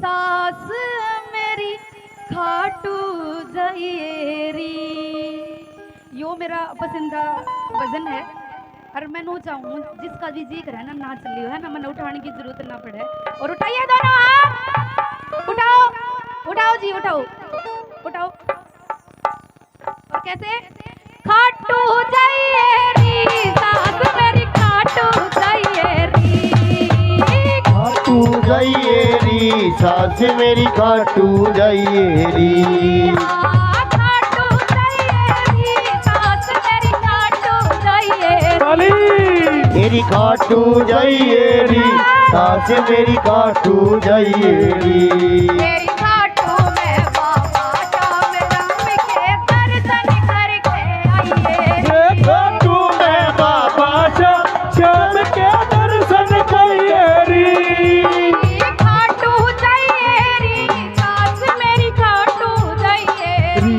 सास मेरी खाटू जाइएरी। यो मेरा पसंदीदा भजन है और मैं नो चाहूँ जिसका भी जिक्र है ना नाच लियो है ना, मैंने उठाने की जरूरत ना पड़े। और उठाइए दोनों हाथ, उठाओ उठाओ जी उठाओ उठाओ। और कैसे? खाटू जाइएरी सास मेरी खाटू जाइएरी। खाटू जाइएरी सास मेरी खाटू जाइएरी। खाटू जाइएरी सास मेरी खाटू जाइएरी। मेरी खाटू जाइएरी सास मेरी खाटू जाइएरी। मेरी खाटू में बाबा श्याम राम के दर्शन करके आइए। खाटू में बाबा श्याम के दर्शन करिएरी। खाटू जाइएरी सास मेरी खाटू जाइएरी।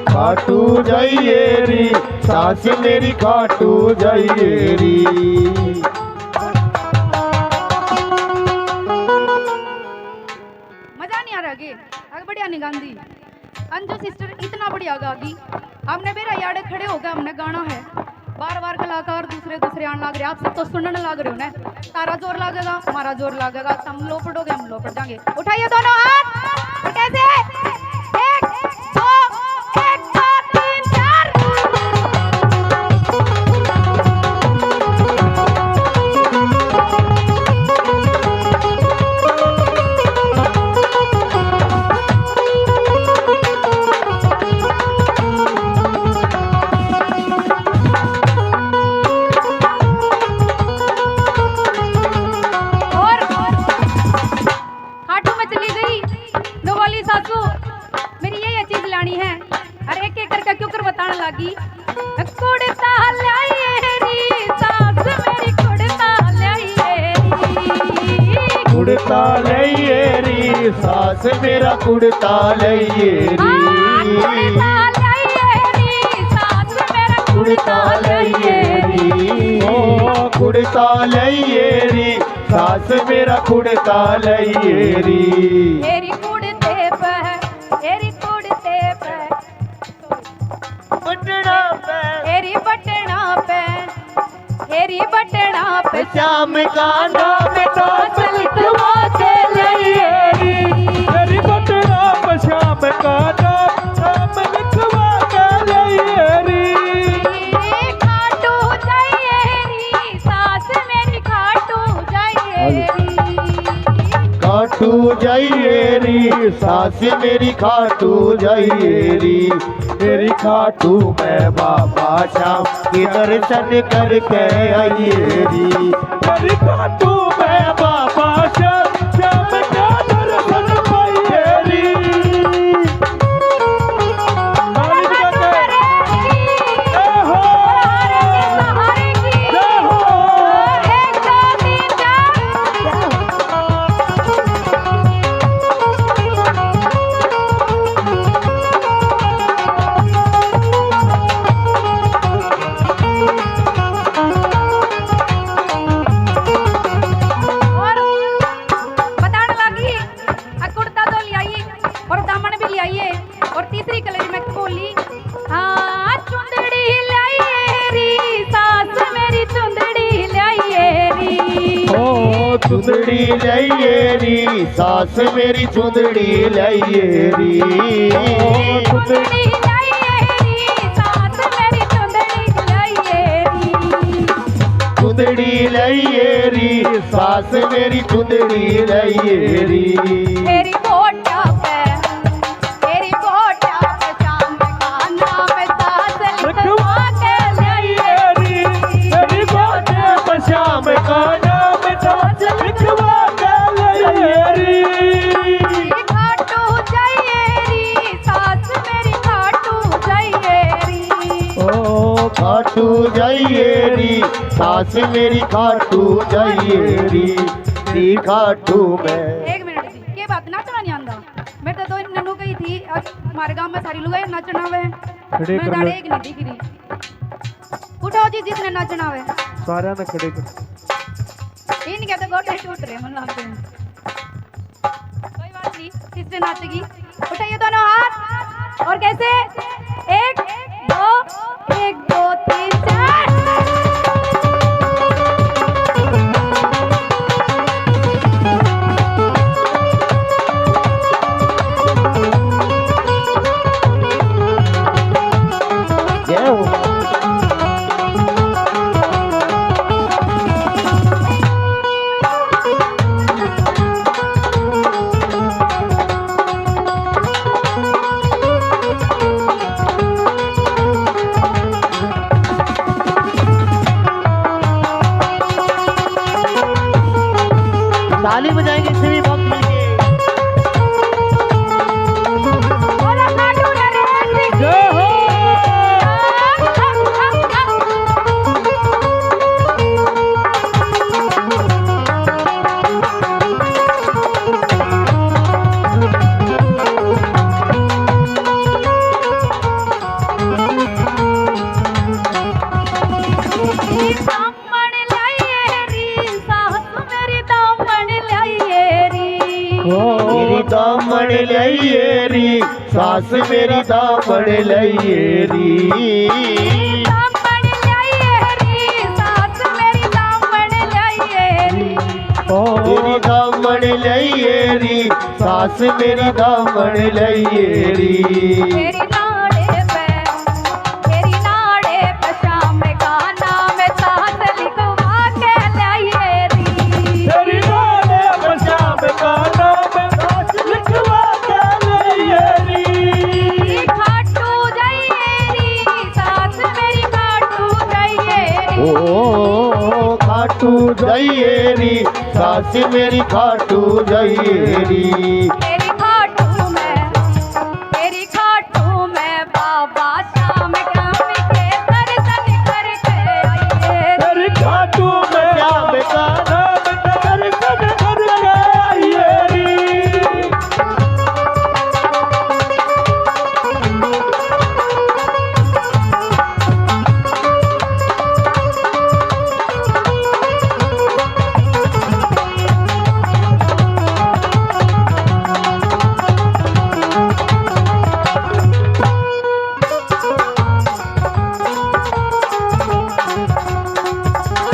खाटू जाइएरी सास मेरी खाटू जाइएरी। मजा नहीं आ रहा आगे बढ़िया नहीं गांधी। अंजू सिस्टर इतना बढ़िया गागी। हमने मेरा यार्ड खड़े हो गए, हमने गाना है बार बार कलाकार दूसरे दूसरे आने लग रहे। आप सब तो सुनने लग रहे हो ना। तारा जोर लगेगा हमारा जोर लगेगा, तुम लोपड़ोगे हम लोपड़ जाएंगे। उठाइए दोनों हाथ। और कैसे? एक दो तीन चार। लगी कुड़ता ल्याइएरी सास मेरी कुड़ता ल्याइएरी। कुड़ता ल्याइएरी सास मेरा कुड़ता ल्याइएरी। कुड़ता ल्याइएरी सास मेरा कुड़ता ल्याइएरी। ओ कुड़ता ल्याइएरी सास मेरा कुड़ता ल्याइएरी। एरी कुड़ते पे एरी कुड़ते पे बटना पे एरी बटना पे एरी बटना पे श्याम का नाम सास लिखवा के ल्याइएरी। मेरी बटना पे श्याम का नाम लिखवा के ल्याइएरी। खाटू जाइएरी सास मेरी खाटू जाइएरी। खाटू जाइएरी सास मेरी खाटू जाइएरी। मेरी खाटू में बाबा श्याम के दर्शन करके आइएरी। मेरी खाटू में बाबा श्याम का दर्शन पाइएरी। चुंदड़ी लाइएरी सास मेरी चुंदड़ी लाइएरी। चुंदड़ी लाइएरी सास मेरी चुंदड़ी लाइएरी। चुंदड़ी लाइएरी सास मेरी चुंदड़ी लाइएरी। तेरी कोटा पे शाम का नाम सास लिखवा के लाइएरी। तेरी कोटा पे शाम का नाम सास लिखवा के लाइएरी। खाटू जाइएरी सास मेरी खाटू जाइएरी। ओ खाटू जाइएरी सास मेरी खाटू जाइएरी। ती खाटू में एक मिनट जी के बात नाचना नहीं आंदा। मैं तो दो नन्नू गई थी आज हमारे गांव में सारी लुगाई नाचना वे। मैं दाड़े एक नहीं दिख रही। उठाओ जी जिसने नाचना वे सारा ने खड़े कर। इन कहते गोटे टूट रहे मन लगते हैं। दूसरी तीसरे नाचेगी। उठाइए दोनों हाथ और कैसे, एक दो तीन चार। जय हो। ताली बजाएंगे सभी भक्त मिलके। बोलो खाटू नरेश की जय हो। दामन लाइए री सास मेरी दामन लाइए री। मेरी दामन लइए री, सास मेरी दामन लइए री। दामन लाइए री सास मेरी दामन लाइए री। मेरी दामन लइए री, सास मेरी दामन लइए री। तेरी नाड़े पे शाम का नाम सास लिखवा के लाइए री। तेरी नाड़े पे शाम का नाम सास लिखवा के लाइए री। खाटू जाइए री सास मेरी खाटू जाइए री। ओ खाटू जाइए री, सास मेरी खाटू जाइए री। तेरी खाटू में बाबा शाम काम के दर्शन करके आइए। तेरी खाटू में श्याम का नाम दर्शन करके आइए री।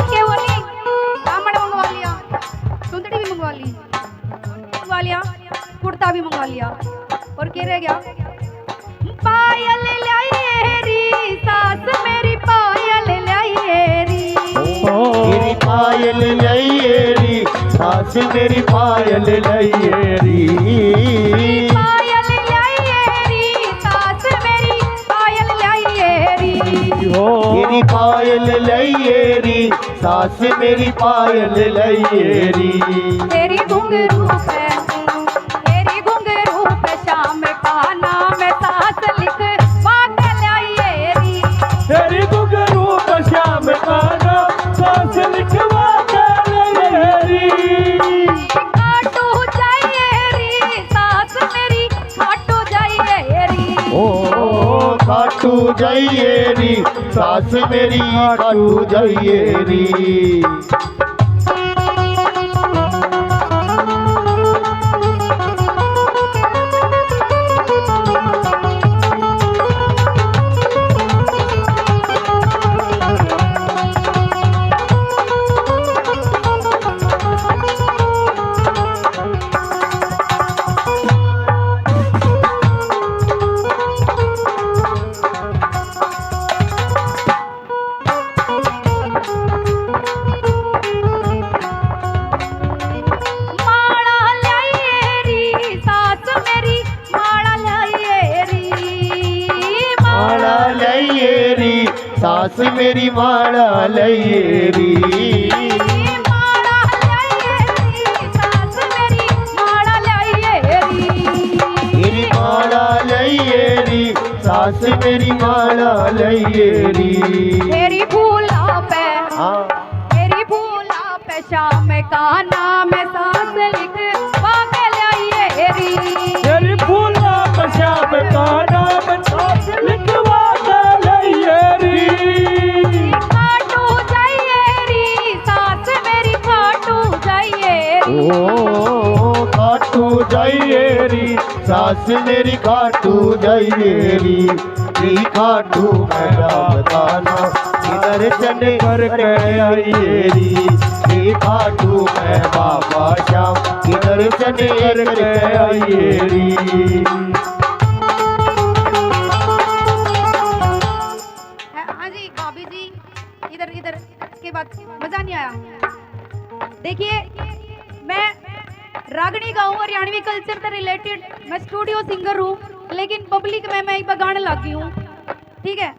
क्या बोली, दामन मंगवा लिया, सुंदड़ी भी मंगवा ली, मंगवा लिया, कुर्ता भी मंगवा लिया, और क्या रह गया? पायल लाइए री सास मेरी पायल लाइए री। मेरी पायल लइए री, सास मेरी पायल लइए री। पायल लाइए री सास मेरी पायल लाइए री। मेरी पायल लइए री, सास मेरी पायल लइए री। तेरी घुंघरू पे शाम का नाम सास लिखवा के लाइए री। तेरी घुंघरू पे श्याम का नाम सास लिखवा के लाइए री। खाटू जाइए री सास मेरी खाटू जाइए री। ओ खाटू जाइए री, सास मेरी खाटू जाइए री। माला लाइए री सास मेरी माला लाइए री। माला लइए री, सास मेरी माला लइए री। माला लाइए री सास मेरी माला लाइए री। मेरी माला लइए री, सास मेरी माला लइए री। तेरी फूला हाँ पे शाम का नाम सास लिखवा के लाइए री। तेरी फूला पे श्याम का नाम सास लिखवा के लाइए री। खाटू जाइए री सास मेरी खाटू जाइए री। ओ खाटू जाइए री सास मेरी खाटू जाइए री खाटू मेरा बताना किधर चले करके आइए री खाटू मैं बाबा श्याम किधर चले करके आइए री। हाँ जी भाभी जी, इधर इधर के बाद मजा नहीं आया। देखिए मैं रागनी गाऊं हरियाणवी कल्चर से रिलेटेड, मैं स्टूडियो सिंगर हूँ, लेकिन पब्लिक में मैं एक बार गाने लग गई हूँ, ठीक है।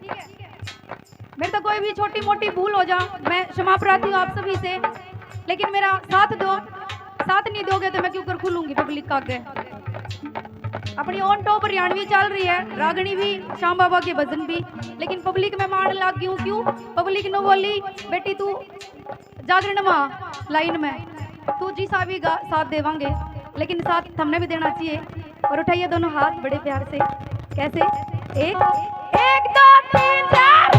मेरे तो कोई भी छोटी मोटी भूल हो जा, मैं क्षमा प्रार्थी हूँ आप सभी से, लेकिन मेरा साथ दो। साथ नहीं दोगे तो मैं क्यों कर खुलूंगी पब्लिक का आगे। अपनी ऑन टॉप हरियाणवी चल रही है, रागनी भी, श्याम बाबा के भजन भी, लेकिन पब्लिक में मारने लग गई हूँ। क्यों? पब्लिक ने बोली बेटी तू जागरण माँ लाइन में तू जी सा भी साथ देवांगे, लेकिन साथ हमने भी देना चाहिए। और उठाइए दोनों हाथ बड़े प्यार से, कैसे? एक दो तीन चार।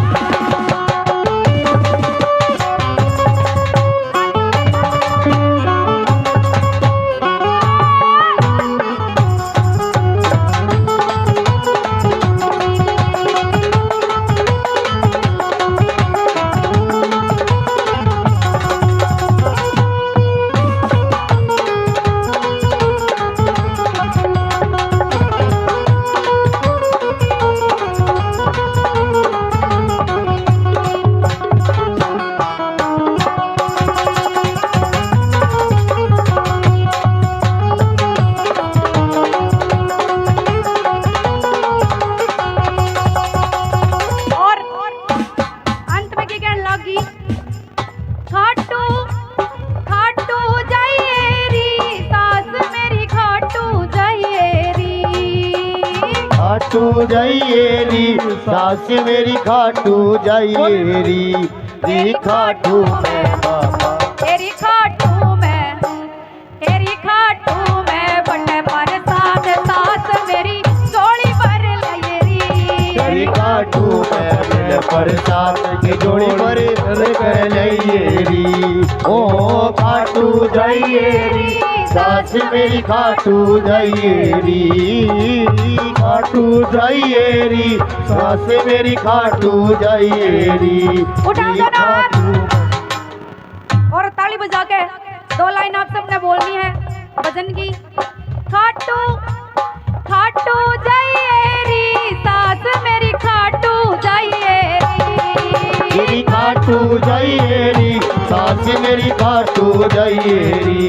खाटू जाइए री सास मेरी खाटू जाइए री खाटू मैं बाबा तेरी खाटू मैं बड़े पर सास मेरी जोड़ी पर तेरी खाटू मैं प्रसाद की जोड़ी पर लाइए री ओ खाटू जाइए री सास मेरी खाटू जाइए री खाटू जाइए री सास मेरी खाटू जाइए री। उठाओ दोनों हाथ और ताली बजा के दो लाइन आप सबने बोलनी है भजन की। खाटू खाटू जाइए री सास मेरी खाटू जाइए री खाटू जाइए री सास मेरी खाटू जाइए री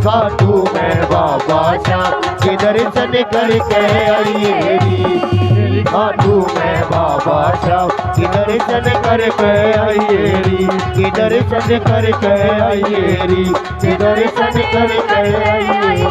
खाटू मैं बाबा श्याम के दर्शन करके आइए री खाटू मैं बाबा श्याम के दर्शन करके आइए री दर्शन करके आइए री दर्शन करके आइए।